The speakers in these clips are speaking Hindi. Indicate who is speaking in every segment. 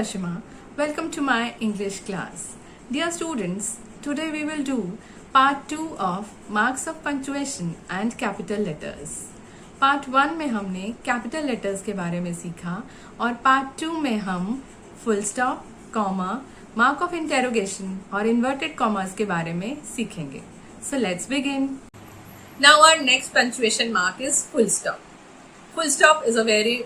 Speaker 1: Ashima. Welcome to my English class. Dear students, today we will do part 2 of marks of punctuation and capital letters. Part 1 में हमने कैपिटल लेटर्स के बारे में सीखा और पार्ट 2 में हम full stop, comma, mark of interrogation और इन्वर्टेड कॉमास के बारे में सीखेंगे. So let's begin. Now our next punctuation mark is full stop. Full stop is a very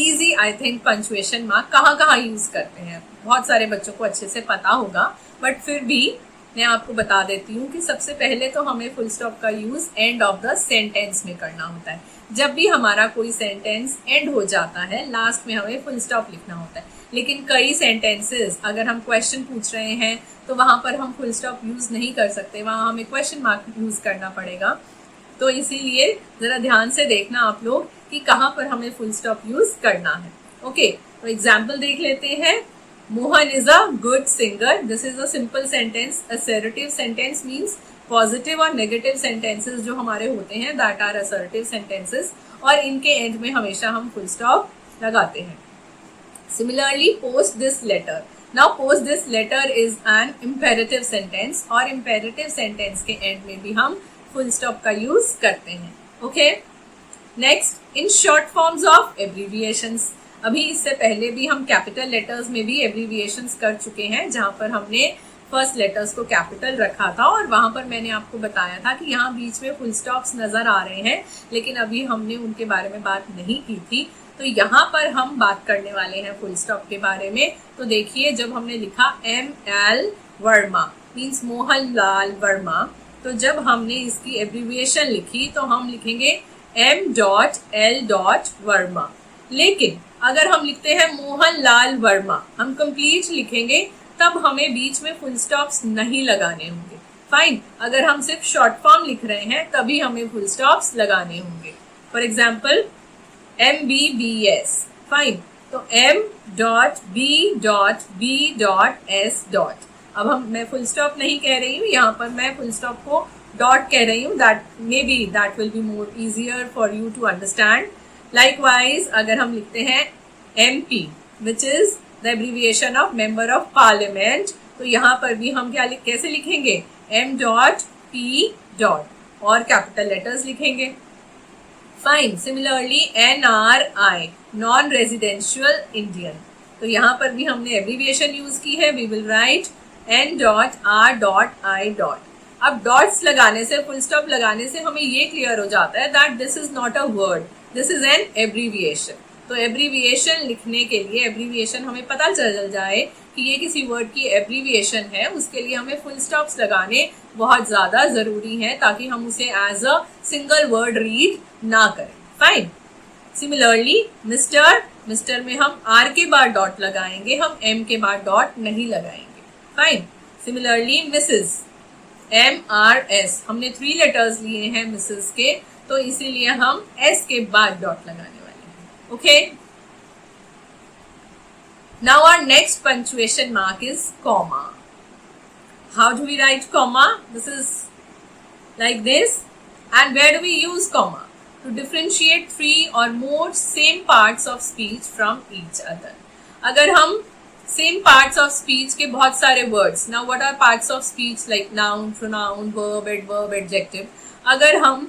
Speaker 1: easy I think punctuation mark. कहाँ यूज करते हैं बहुत सारे बच्चों को अच्छे से पता होगा, बट फिर भी मैं आपको बता देती हूँ कि सबसे पहले तो हमें फुल स्टॉप का use end of the sentence में करना होता है. जब भी हमारा कोई सेंटेंस एंड हो जाता है लास्ट में हमें फुल स्टॉप लिखना होता है. लेकिन कई सेंटेंसेस अगर हम क्वेश्चन पूछ रहे हैं तो वहां पर हम फुल स्टॉप यूज नहीं कर सकते, वहां हमें क्वेश्चन मार्क यूज करना पड़ेगा. तो इसीलिए जरा ध्यान से देखना आप लोग कि कहाँ पर हमें फुल स्टॉप यूज करना है. ओके, तो एग्जाम्पल देख लेते हैं. Mohan is a good singer. This is a simple sentence. Assertive sentence means positive और नेगेटिव सेंटेंसेस जो हमारे होते हैं दैट आर असर्टिव सेंटेंसेस, और इनके एंड में हमेशा हम फुल स्टॉप लगाते हैं. Similarly post this letter. Now post this letter is an imperative sentence, और इम्पेरेटिव सेंटेंस के एंड में भी हम फुल स्टॉप का यूज करते हैं. Okay, next in short forms of abbreviations. अभी इससे पहले भी हम कैपिटल लेटर्स में भी एब्रीविएशंस कर चुके हैं, जहां पर हमने फर्स्ट लेटर्स को कैपिटल रखा था और वहां पर मैंने आपको बताया था कि यहाँ बीच में फुल स्टॉप्स नजर आ रहे हैं, लेकिन अभी हमने उनके बारे में बात नहीं की थी. तो यहाँ पर हम बात करने वाले हैं फुल स्टॉप के बारे में. तो देखिए, जब हमने लिखा ML वर्मा मीन्स मोहन लाल वर्मा, तो जब हमने इसकी एब्रीविएशन लिखी तो हम लिखेंगे M.L. वर्मा. लेकिन अगर हम लिखते हैं मोहन लाल वर्मा, हम कंप्लीट लिखेंगे, तब हमें बीच में फुल स्टॉप्स नहीं लगाने होंगे. फाइन. अगर हम सिर्फ शॉर्ट फॉर्म लिख रहे हैं तभी हमें फुल स्टॉप्स लगाने होंगे. For example MBBS. फाइन. तो M.B.B.S. अब मैं फुल स्टॉप नहीं कह रही हूँ, यहाँ पर मैं फुल स्टॉप को डॉट कह रही हूँ. That will be more easier for you to understand. Likewise अगर हम लिखते हैं MP which is the abbreviation of member of parliament, तो यहाँ पर भी हम कैसे लिखेंगे M.P. और कैपिटल लेटर्स लिखेंगे. Fine. Similarly NRI non residential Indian, तो यहाँ पर भी हमने एब्रीविएशन यूज की है. We will write N.R.I. अब डॉट्स लगाने से, फुल स्टॉप लगाने से हमें ये क्लियर हो जाता है that this is not a word, this is an abbreviation. तो एब्रीविएशन लिखने के लिए, एब्रीविएशन हमें पता चल जाए कि ये किसी वर्ड की एब्रीविएशन है, उसके लिए हमें फुल स्टॉप्स लगाने बहुत ज़्यादा ज़रूरी है ताकि हम उसे as a single word read ना करें. फाइन. सिमिलरली मिस्टर में हम R के बाद डॉट लगाएंगे, हम M के बाद डॉट नहीं लगाएंगे. फाइन. सिमिलरली मिसेस MRS, हमने 3 लेटर्स लिए हैं मिसेस के, तो इसीलिए हम S के बाद डॉट लगाने वाले हैं. Okay, now our next punctuation mark is comma. How do we write comma? This is like this. And where do we use comma? To differentiate 3 or more same parts of speech from each other. अगर हम सेम पार्ट्स ऑफ स्पीच के बहुत सारे words, now what are parts of speech like noun, pronoun, verb, adverb, adjective. अगर हम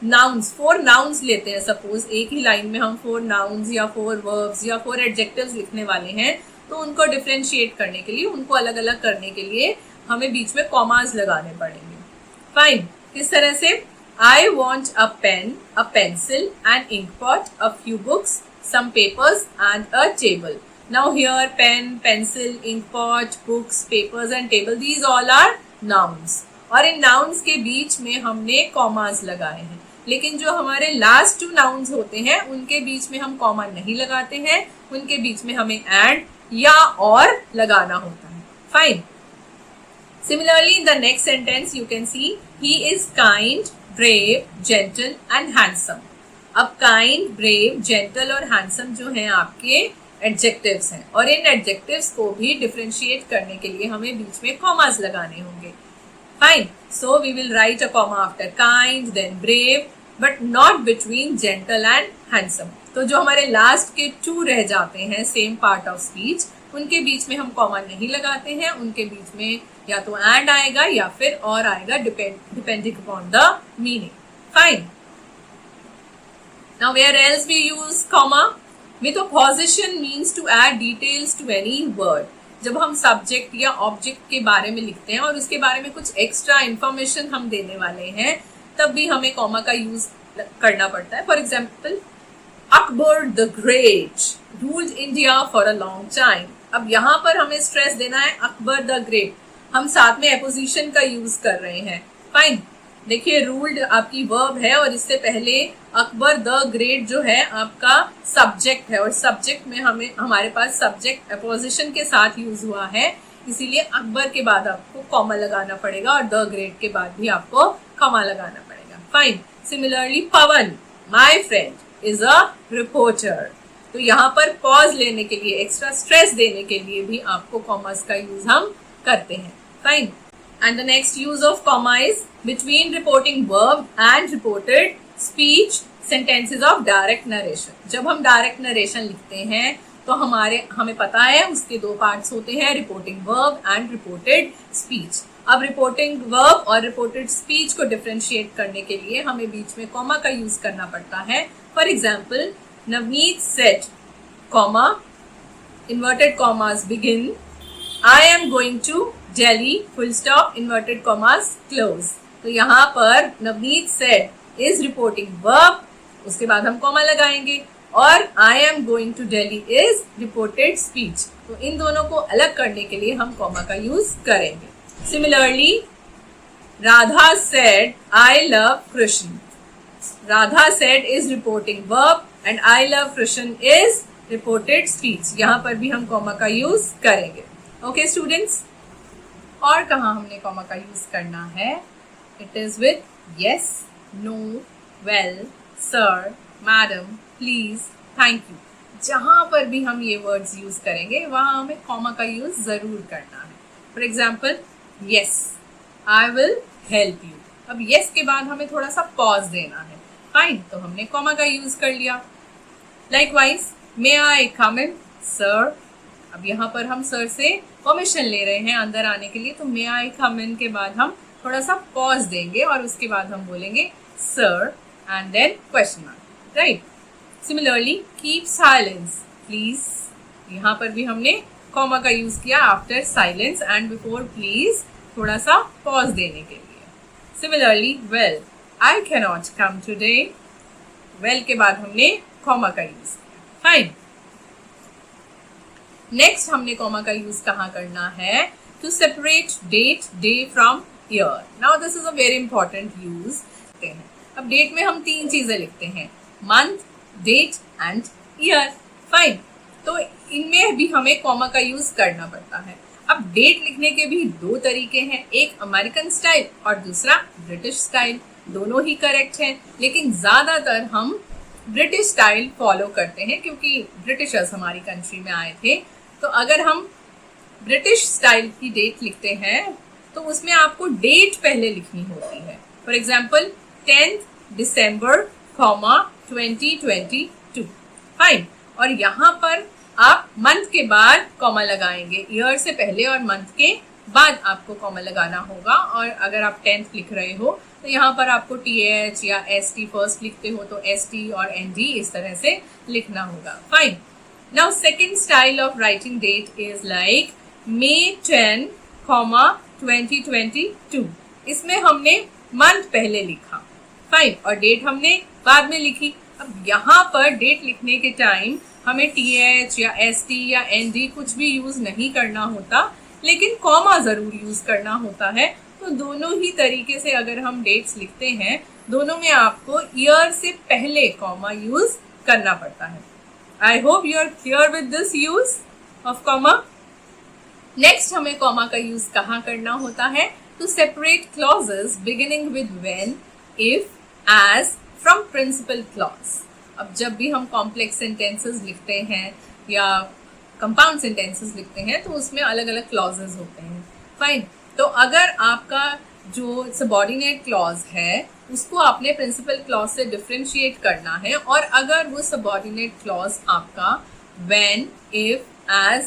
Speaker 1: नाउन्स 4 नाउन्स लेते हैं, सपोज एक ही लाइन में हम 4 नाउन्स या 4 वर्ब्स या 4 एडजेक्टिव्स लिखने वाले हैं, तो उनको डिफरेंशिएट करने के लिए, उनको अलग अलग करने के लिए हमें बीच में कॉमास लगाने पड़ेंगे. फाइन. किस तरह से? I want a pen, a pencil, an ink pot, a few books, some papers and a table. Now here pen, pencil, ink pot, books, papers and table, these all are nouns. और इन nouns के बीच में हमने commas लगाए हैं. लेकिन जो हमारे last 2 nouns होते हैं उनके बीच में हम comma नहीं लगाते हैं, उनके बीच में हमें and या और लगाना होता है. Fine. Similarly in the next sentence you can see he is kind, brave, gentle and handsome. अब kind, brave, gentle और handsome जो हैं आपके एडजेक्टिव्स हैं, और इन एडजेक्टिव्स को भी डिफरेंशिएट करने के लिए हमें बीच में कॉमास लगाने होंगे. Fine. So we will write a comma after kind, then brave, but not between gentle and handsome. तो जो हमारे लास्ट के 2 रह जाते हैं सेम पार्ट ऑफ स्पीच, उनके बीच में हम कॉमा नहीं लगाते हैं, उनके बीच में या तो एंड आएगा या फिर और आएगा, depending upon the meaning. Fine. Now where else we use comma? With opposition means to add details to any word. जब हम सब्जेक्ट या ऑब्जेक्ट के बारे में लिखते हैं और उसके बारे में कुछ एक्स्ट्रा इंफॉर्मेशन हम देने वाले हैं, तब भी हमें कॉमा का यूज करना पड़ता है. For example, Akbar the great ruled India for a long time. अब यहाँ पर हमें स्ट्रेस देना है अकबर द ग्रेट. हम साथ में एपोजिशन का यूज कर रहे हैं. फाइन. देखिए, रूल्ड आपकी वर्ब है और इससे पहले अकबर द ग्रेट जो है आपका सब्जेक्ट है, और सब्जेक्ट में हमारे पास सब्जेक्ट अपोजिशन के साथ यूज हुआ है, इसीलिए अकबर के बाद आपको कॉमा लगाना पड़ेगा और द ग्रेट के बाद भी आपको कॉमा लगाना पड़ेगा. Fine. Similarly, Pawan my friend is a reporter. तो यहाँ पर पॉज लेने के लिए, एक्स्ट्रा स्ट्रेस देने के लिए भी आपको कॉमास का यूज हम करते हैं. Fine. And the next use of comma is between reporting verb and reported speech sentences of direct narration. जब हम direct narration लिखते हैं तो हमें पता है उसके दो पार्ट्स होते हैं, reporting verb and reported speech. अब reporting verb और reported speech को differentiate करने के लिए हमें बीच में comma का use करना पड़ता है. For example, Navneet said, comma, inverted commas begin, I am going to Delhi, full stop, inverted commas, close. तो यहाँ पर Navneet said is reporting verb, उसके बाद हम कॉमा लगाएंगे, और I am going to Delhi is reported speech. तो इन दोनों को अलग करने के लिए हम कॉमा का यूज करेंगे. Similarly, Radha said I love Krishna. Radha said is reporting verb and I love Krishna is reported speech. यहाँ पर भी हम कॉमा का यूज करेंगे. Okay, students? और कहाँ हमने कॉमा का यूज करना है? It is with yes, no, well, sir, madam, please, thank you. जहां पर भी हम ये वर्ड्स यूज करेंगे वहां हमें कॉमा का यूज जरूर करना है. For example, yes, I will help you. अब यस के बाद हमें थोड़ा सा पॉज देना है. फाइन. तो हमने कॉमा का यूज कर लिया. Likewise, may I come in, sir. अब यहाँ पर हम सर से परमिशन ले रहे हैं अंदर आने के लिए, तो मे आई कम इन के बाद हम थोड़ा सा पॉज देंगे और उसके बाद हम बोलेंगे sir and then question mark. Right. Similarly, keep silence please. यहाँ पर भी हमने कॉमा का यूज किया after silence and before please, थोड़ा सा पॉज देने के लिए. Similarly, well, I can not come today. Well के बाद हमने कॉमा का यूज किया. फाइन. नेक्स्ट हमने कॉमा का यूज कहाँ करना है? To separate date, day from year. Now this is a very important use. अब डेट में हम तीन चीजें लिखते हैं, month, date and year. Fine. तो इनमें भी हमें कॉमा का यूज करना पड़ता है. अब डेट लिखने के भी दो तरीके हैं, एक अमेरिकन स्टाइल और दूसरा ब्रिटिश स्टाइल. दोनों ही करेक्ट हैं, लेकिन ज्यादातर हम ब्रिटिश स्टाइल फॉलो करते हैं क्योंकि ब्रिटिशर्स हमारी कंट्री में आए थे. तो अगर हम ब्रिटिश स्टाइल की डेट लिखते हैं तो उसमें आपको डेट पहले लिखनी होती है. For example, 10th December, 2022. Fine. और यहाँ पर आप मंथ के बाद कॉमा लगाएंगे, ईयर से पहले और मंथ के बाद आपको कॉमा लगाना होगा. और अगर आप 10th लिख रहे हो तो यहाँ पर आपको TH या ST फर्स्ट लिखते हो तो ST और ND इस तरह से लिखना होगा. Fine. Now second style of writing date is like May 10, 2022. इसमें हमने मंथ पहले लिखा. फाइन. और डेट हमने बाद में लिखी. अब यहाँ पर डेट लिखने के टाइम हमें TH या ST या ND कुछ भी यूज नहीं करना होता, लेकिन कॉमा जरूर यूज करना होता है. तो दोनों ही तरीके से अगर हम डेट्स लिखते हैं, दोनों में आपको ईयर से पहले कॉमा यूज करना पड़ता है. I hope you are clear with this use of comma. Next हमें कॉमा का यूज कहाँ करना होता है? To separate clauses beginning with when, if, as from principal clause. अब जब भी हम complex sentences लिखते हैं या compound sentences लिखते हैं तो उसमें अलग अलग clauses होते हैं. Fine. तो अगर आपका जो सबऑर्डिनेट क्लॉज है उसको आपने प्रिंसिपल क्लॉज से डिफरेंशिएट करना है, और अगर वो सबऑर्डिनेट क्लॉज आपका व्हेन, इफ, एज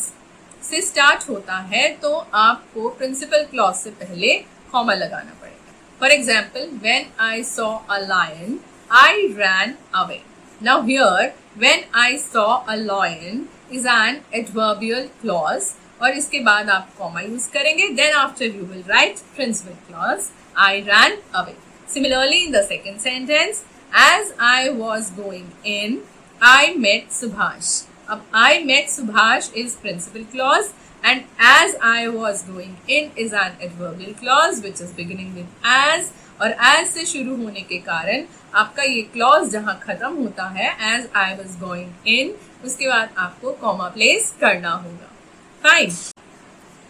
Speaker 1: से स्टार्ट होता है तो आपको प्रिंसिपल क्लॉज से पहले कॉमा लगाना पड़ेगा. For example, when I saw a lion I ran away. Now here when I saw a lion is an adverbial clause और इसके बाद आप कॉमा यूज करेंगे. Then after you will write principal clause I ran away. Similarly in the second sentence, as I was going in, I met Subhash. अब I met Subhash is principal clause and as I was going in is an adverbial clause which is beginning with as और as से शुरू होने के कारण आपका ये clause जहाँ खत्म होता है as I was going in, उसके बाद आपको comma place करना होगा. Fine.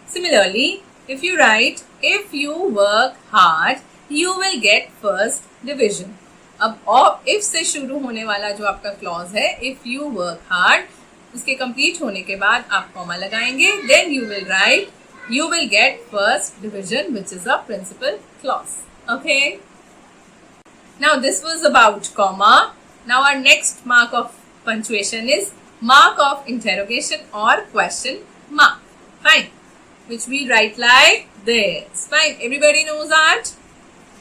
Speaker 1: Similarly, if you write if you work hard, you will get first division. अब इफ से शुरू होने वाला जो आपका क्लॉज है, इफ यू वर्क हार्ड, उसके कंप्लीट होने के बाद आप कॉमा लगाएंगे. Then you will write you will get first division which is a principal clause. Okay, now this was about comma. Now our next mark of punctuation is mark of interrogation और question mark. Fine, which we write like this. Fine, everybody knows that.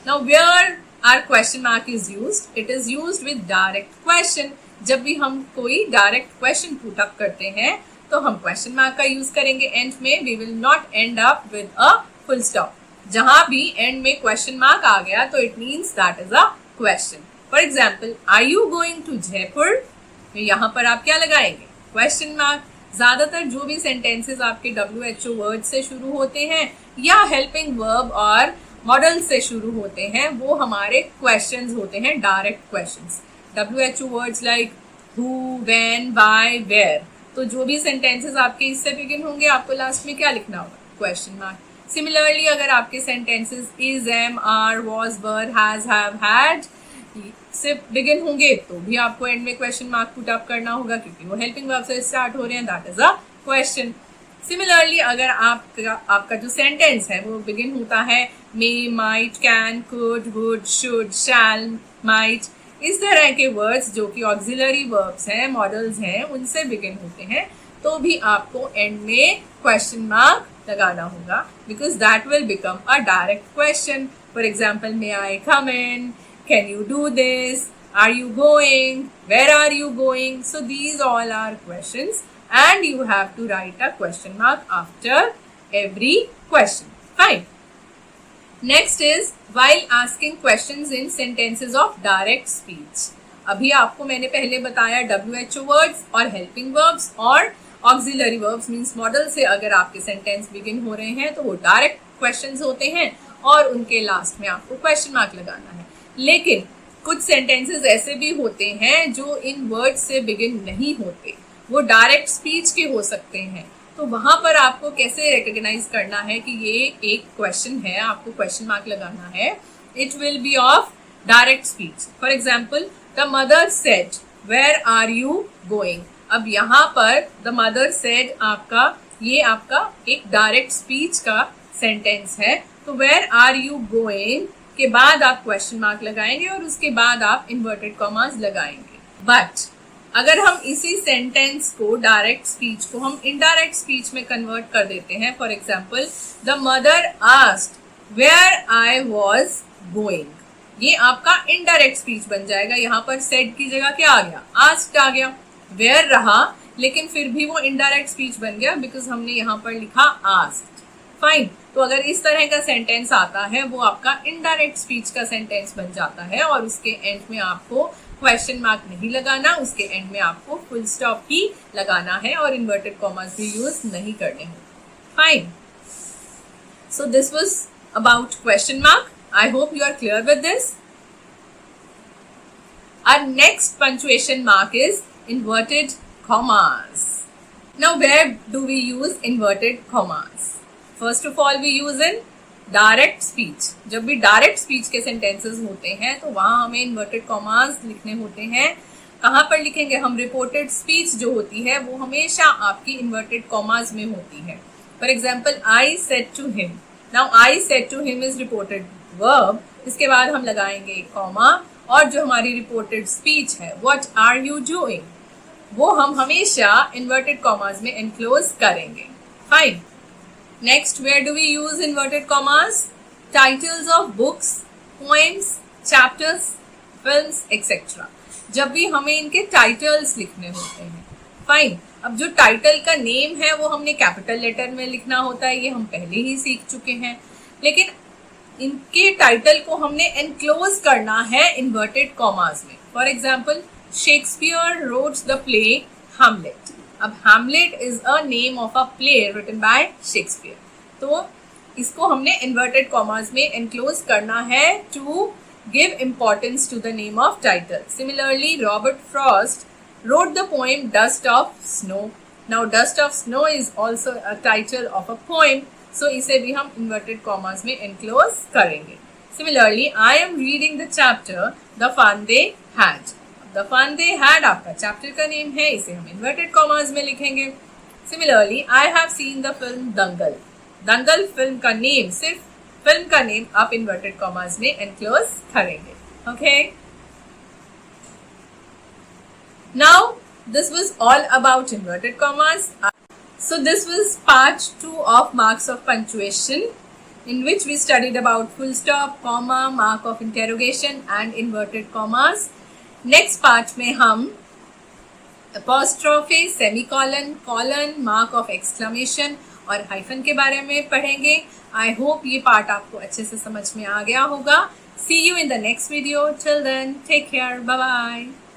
Speaker 1: Now where our question mark is used, it is used with direct question. जब भी हम कोई direct question put up करते हैं तो हम question mark का use करेंगे end में. We will not end up with a full stop. जहाँ भी end में question mark आ गया तो it means that is a question. For example, are you going to Jaipur? यहाँ पर आप क्या लगाएंगे? Question mark. ज्यादातर जो भी sentences आपके WHO वर्ड से शुरू होते हैं या helping verb और मॉडल से शुरू होते हैं वो हमारे क्वेश्चंस होते हैं, direct questions. WHO words like who, when, why, where. तो जो भी सेंटेंसेस आपके इससे बिगिन होंगे आपको लास्ट में क्या लिखना होगा? Question mark. सिमिलरली अगर आपके sentences is, am, are, was, were, has, have, had से बिगिन होंगे तो भी आपको एंड में क्वेश्चन मार्क पुट अप करना होगा क्योंकि वो हेल्पिंग वर्ब से स्टार्ट हो रहे हैं. That is a question. Similarly अगर आपका जो सेंटेंस है वो बिगिन होता है may, might, can, could, would, should, shall, might, इस तरह के वर्ड्स जो कि ऑक्सिलरी वर्ब्स हैं, मॉडल्स हैं, उनसे बिगिन होते हैं तो भी आपको एंड में क्वेश्चन मार्क लगाना होगा because that will become a direct question. For example, may I come in, can you do this, are you going, where are you going? So these all are questions and you have to write a question mark after every question. Fine. Next is while asking questions in sentences of direct speech. अभी आपको मैंने पहले बताया WHO words और helping verbs और auxiliary verbs means model से अगर आपके sentence begin हो रहे हैं तो वो direct questions होते हैं और उनके last में आपको question mark लगाना है. लेकिन कुछ sentences ऐसे भी होते हैं जो इन words से begin नहीं होते, वो डायरेक्ट स्पीच के हो सकते हैं. तो वहां पर आपको कैसे रिकॉग्नाइज करना है कि ये एक क्वेश्चन है, आपको क्वेश्चन मार्क लगाना है. It will be of direct speech. For example, the mother said where are you going. अब यहाँ पर द मदर सेड आपका एक डायरेक्ट स्पीच का सेंटेंस है. तो वेयर आर यू गोइंग के बाद आप क्वेश्चन मार्क लगाएंगे और उसके बाद आप इन्वर्टेड कॉमास लगाएंगे. बट अगर हम इसी सेंटेंस को डायरेक्ट स्पीच को हम इनडायरेक्ट स्पीच में कन्वर्ट कर देते हैं. For example, the mother asked where I was going. ये आपका इनडायरेक्ट स्पीच बन जाएगा. यहाँ पर सेड की जगह क्या आ गया? आस्क्ड आ गया. वेयर रहा लेकिन फिर भी वो इनडायरेक्ट स्पीच बन गया बिकॉज हमने यहाँ पर लिखा आस्क्ड. फाइन. तो अगर इस तरह का सेंटेंस आता है वो आपका इनडायरेक्ट स्पीच का सेंटेंस बन जाता है और उसके एंड में आपको क्वेश्चन मार्क नहीं लगाना, उसके एंड में आपको फुल स्टॉप ही लगाना है और इन्वर्टेड कॉमास भी यूज नहीं करने होंगे. Fine. So this was about question mark. I hope you are clear with this. Our next punctuation mark is inverted commas. Now where do we use inverted commas? First of all we use in direct speech. जब भी डायरेक्ट स्पीच के सेंटेंसेस होते हैं तो वहां हमें इन्वर्टेड कॉमास लिखने होते हैं. कहाँ पर लिखेंगे हम? रिपोर्टेड स्पीच जो होती है वो हमेशा आपकी इन्वर्टेड कॉमास में होती है. For example, I said to him. Now I said to him is reported verb. इसके बाद हम लगाएंगे कॉमा और जो हमारी रिपोर्टेड स्पीच है व्हाट आर यू डूइंग वो हम हमेशा इन्वर्टेड कॉमास में एनक्लोज करेंगे. Fine. Next, where do we use inverted commas? Titles of books, poems, chapters, films, etc. जब भी हमें इनके टाइटल्स लिखने होते हैं. फाइन. अब जो टाइटल का नेम है वो हमने कैपिटल लेटर में लिखना होता है, ये हम पहले ही सीख चुके हैं. लेकिन इनके टाइटल को हमने एनक्लोज करना है इन्वर्टेड कॉमास में. For example, Shakespeare wrote the play Hamlet. अब Hamlet is a name of a play written by Shakespeare. तो इसको हमने इन्वर्टेड कॉमास में एनक्लोज करना है to give importance to the name of title. Similarly, Robert Frost wrote the poem Dust of Snow. Now Dust of Snow is also a title of a poem, so इसे भी हम inverted commas में enclose करेंगे. Similarly, I am reading the chapter The Fun They Had. The Fun They Had आपका chapter का name है, इसे हम inverted commas में लिखेंगे. Similarly, I have seen the film Dangal. Dangal film का name, सिर्फ film का name आप inverted commas में enclose करेंगे. Okay? Now, this was all about inverted commas. So this was part 2 of marks of punctuation, in which we studied about full stop, comma, mark of interrogation and inverted commas. Next part में हम apostrophe, semicolon, colon, mark of exclamation और hyphen के बारे में पढ़ेंगे. I hope ये part आपको अच्छे से समझ में आ गया होगा. See you in the next video. Till then, take care. Bye bye.